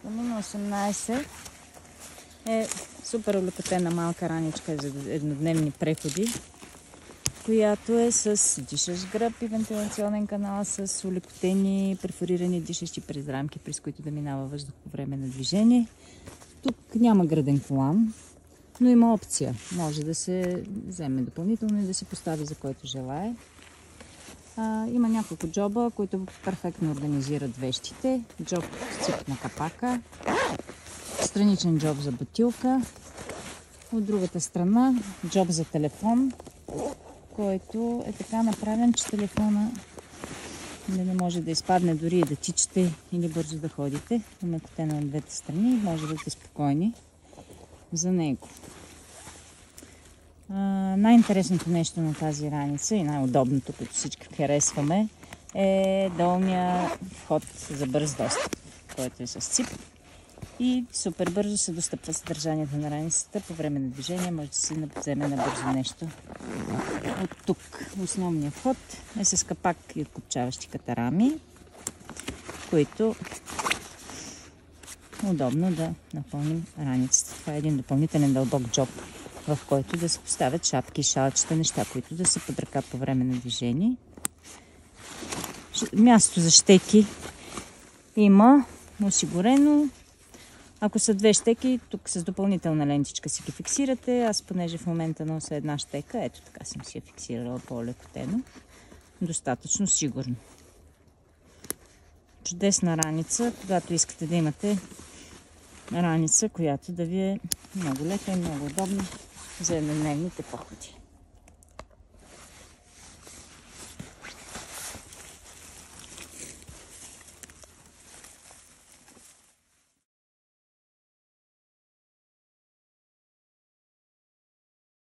Камино 18 е супер олекотена малка раничка за еднодневни преходи, която е с дишащ гръб и вентилационен канал с олекотени, перфорирани дишащи през рамки, през които да минава въздух по време на движение. Тук няма граден колан, но има опция. Може да се вземе допълнително и да се постави за който желае. Има няколко джоба, които перфектно организират вещите. Джоб с цип на капака, страничен джоб за бутилка. От другата страна джоб за телефон, който е така направен, че телефона не може да изпадне дори и да тичате или бързо да ходите. Олекотено на двете страни, може да сте спокойни за него. Най-интересното нещо на тази раница и най-удобното, което всички харесваме, е долния вход за бърз достъп, който е с цип и супер бързо се достъпва съдържанието на раницата по време на движение. Може да се вземе набързо нещо от тук. Основният вход е с капак и откопчаващи катарами, които удобно да напълним раницата. Това е един допълнителен дълбок джоб, в който да се поставят шапки, шалчета, неща, които да са под ръка по време на движение. Място за щеки има осигурено. Ако са две щеки, тук с допълнителна лентичка си ги фиксирате. Аз, понеже в момента нося една щека, ето така съм си я фиксирала по-лекотено. Достатъчно сигурно. Чудесна раница, когато искате да имате раница, която да ви е много лека и много удобна за еднодневните походи.